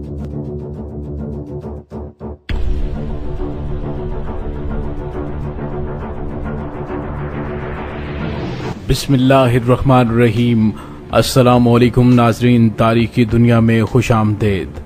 بسم اللہ الرحمن الرحیم۔ السلام علیکم ناظرین، تاریخ کی دنیا میں خوش آمدید۔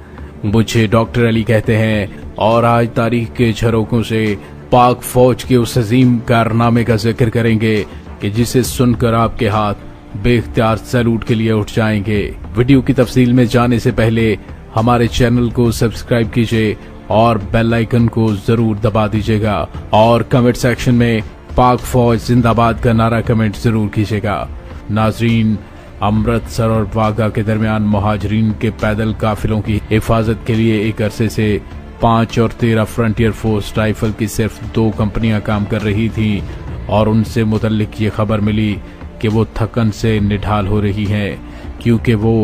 مجھے ڈاکٹر علی کہتے ہیں اور آج تاریخ کے جھروکوں سے پاک فوج کے اس عظیم کارنامے کا ذکر کریں گے کہ جسے سن کر آپ کے ہاتھ بے اختیار سیلوٹ کے لیے اٹھ جائیں گے۔ ویڈیو کی تفصیل میں جانے سے پہلے ہمارے چینل کو سبسکرائب کیجئے اور بیل آئیکن کو ضرور دبا دیجئے گا، اور کمنٹ سیکشن میں پاک فوج زندہ باد کا نعرہ کمنٹ ضرور کیجئے گا۔ ناظرین، امرتسر اور واگا کے درمیان مہاجرین کے پیدل قافلوں کی حفاظت کے لیے ایک عرصے سے 5 اور 13 فرنٹیئر فورس رائفل کی صرف 2 کمپنیاں کام کر رہی تھیں، اور ان سے متعلق یہ خبر ملی کہ وہ تھکن سے نڈھال ہو رہی ہیں کیونکہ وہ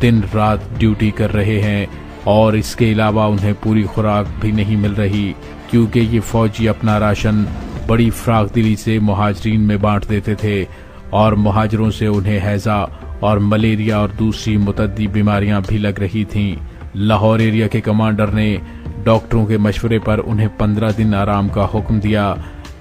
دن رات ڈیوٹی کر رہے ہیں، اور اس کے علاوہ انہیں پوری خوراک بھی نہیں مل رہی کیونکہ یہ فوجی اپنا راشن بڑی فراخ دلی سے مہاجرین میں بانٹ دیتے تھے، اور مہاجروں سے انہیں ہیضہ اور ملیریا اور دوسری متعدی بیماریاں بھی لگ رہی تھیں۔ لاہور ایریا کے کمانڈر نے ڈاکٹروں کے مشورے پر انہیں 15 دن آرام کا حکم دیا۔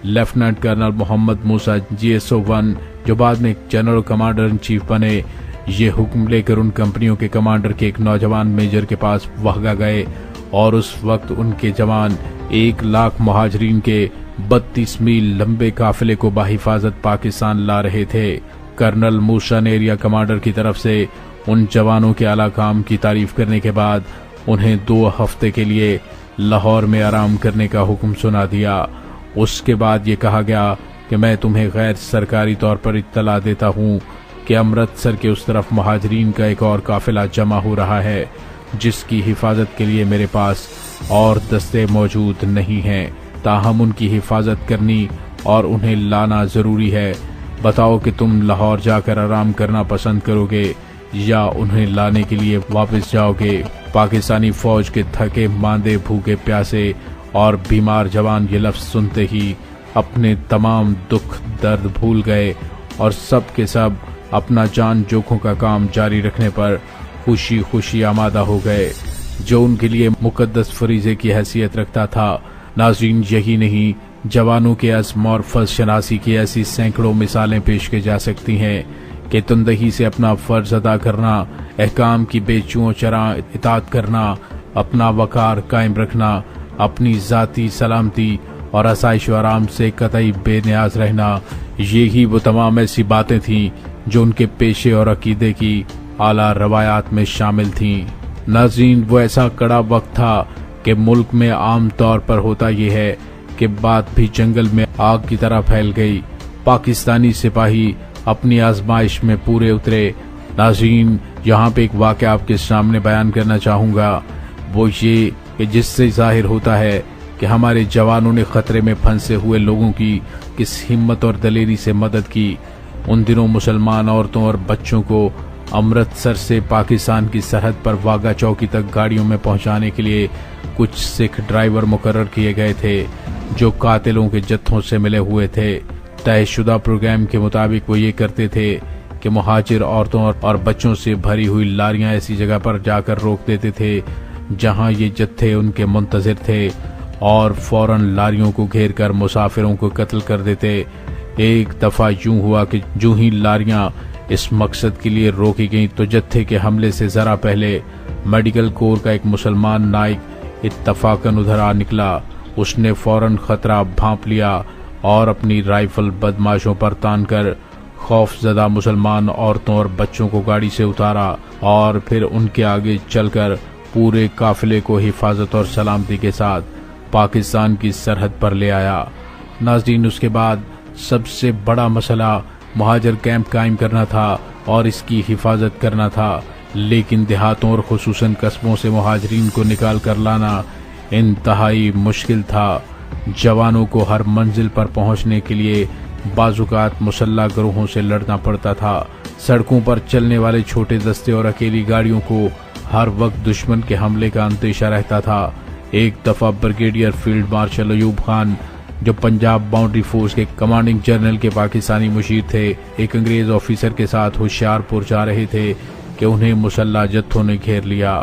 لیفٹیننٹ کرنل محمد موسیٰ GSO-1 جو بعد میں جنرل کمانڈر ان چیف بنے، یہ حکم لے کر ان کمپنیوں کے کمانڈر کے ایک نوجوان میجر کے پاس واگا گئے، اور اس وقت ان کے جوان 1 لاکھ مہاجرین کے 32 میل لمبے قافلے کو بحفاظت پاکستان لا رہے تھے۔ کرنل موسیٰ نے ایریا کمانڈر کی طرف سے ان جوانوں کے اعلیٰ کام کی تعریف کرنے کے بعد انہیں 2 ہفتے کے لیے لاہور میں آرام کرنے کا حکم سنا دیا۔ اس کے بعد یہ کہا گیا کہ میں تمہیں غیر سرکاری طور پر اطلاع دیتا ہوں کہ امرتسر کے اس طرف مہاجرین کا ایک اور قافلہ جمع ہو رہا ہے جس کی حفاظت کے لیے میرے پاس اور دستے موجود نہیں ہیں، تاہم ان کی حفاظت کرنی اور انہیں لانا ضروری ہے۔ بتاؤ کہ تم لاہور جا کر آرام کرنا پسند کرو گے یا انہیں لانے کے لیے واپس جاؤ گے۔ پاکستانی فوج کے تھکے ماندے بھوکے پیاسے اور بیمار جوان یہ لفظ سنتے ہی اپنے تمام دکھ درد بھول گئے، اور سب کے سب اپنا جان جوکھوں کا کام جاری رکھنے پر خوشی خوشی آمادہ ہو گئے جو ان کے لیے مقدس فریضے کی حیثیت رکھتا تھا۔ ناظرین، یہی نہیں، جوانوں کے عزم اور فرض شناسی کی ایسی سینکڑوں مثالیں پیش کی جا سکتی ہیں کہ تندہی سے اپنا فرض ادا کرنا، احکام کی بے چوں چراں اطاعت کرنا، اپنا وقار قائم رکھنا، اپنی ذاتی سلامتی اور آسائش و آرام سے قطعی بے نیاز رہنا، یہی وہ تمام ایسی باتیں تھیں جو ان کے پیشے اور عقیدے کی اعلیٰ روایات میں شامل تھیں۔ ناظرین، وہ ایسا کڑا وقت تھا کہ ملک میں عام طور پر ہوتا یہ ہے کہ بات بھی جنگل میں آگ کی طرح پھیل گئی۔ پاکستانی سپاہی اپنی آزمائش میں پورے اترے۔ ناظرین، یہاں پہ ایک واقعہ آپ کے سامنے بیان کرنا چاہوں گا، وہ یہ کہ جس سے ظاہر ہوتا ہے کہ ہمارے جوانوں نے خطرے میں پھنسے ہوئے لوگوں کی کس ہمت اور دلیری سے مدد کی۔ ان دنوں مسلمان عورتوں اور بچوں کو امرتسر سے پاکستان کی سرحد پر واگا چوکی تک گاڑیوں میں پہنچانے کے لیے کچھ سکھ ڈرائیور مقرر کیے گئے تھے جو قاتلوں کے جتھوں سے ملے ہوئے تھے۔ طے شدہ پروگرام کے مطابق وہ یہ کرتے تھے کہ مہاجر عورتوں اور بچوں سے بھری ہوئی لاریاں ایسی جگہ پر جا کر روک دیتے تھے جہاں یہ جتھے ان کے منتظر تھے، اور فوراً لاریوں کو گھیر کر مسافروں کو قتل کر دیتے۔ ایک دفعہ یوں ہوا کہ جو ہی لاریاں اس مقصد کے لیے روکی گئیں تو جتھے کے حملے سے ذرا پہلے میڈیکل کور کا ایک مسلمان نائک اتفاقاً ادھر آ نکلا۔ اس نے فوراً خطرہ بھانپ لیا اور اپنی رائفل بدماشوں پر تان کر خوف زدہ مسلمان عورتوں اور بچوں کو گاڑی سے اتارا، اور پھر ان کے آگے چل کر پورے قافلے کو حفاظت اور سلامتی کے ساتھ پاکستان کی سرحد پر لے آیا۔ ناظرین، اس کے بعد سب سے بڑا مسئلہ مہاجر کیمپ قائم کرنا تھا اور اس کی حفاظت کرنا تھا، لیکن دیہاتوں اور خصوصاً قصبوں سے مہاجرین کو نکال کر لانا انتہائی مشکل تھا۔ جوانوں کو ہر منزل پر پہنچنے کے لیے بعض اوقات مسلح گروہوں سے لڑنا پڑتا تھا۔ سڑکوں پر چلنے والے چھوٹے دستے اور اکیلی گاڑیوں کو ہر وقت دشمن کے حملے کا اندیشہ رہتا تھا۔ ایک دفعہ brigadier field marshal Ayub Khan جو پنجاب باؤنڈری فورس کے کمانڈنگ جنرل کے پاکستانی مشیر تھے، ایک انگریز آفیسر کے ساتھ ہوشیار پور جا رہے تھے کہ انہیں مسلح جتھوں نے گھیر لیا۔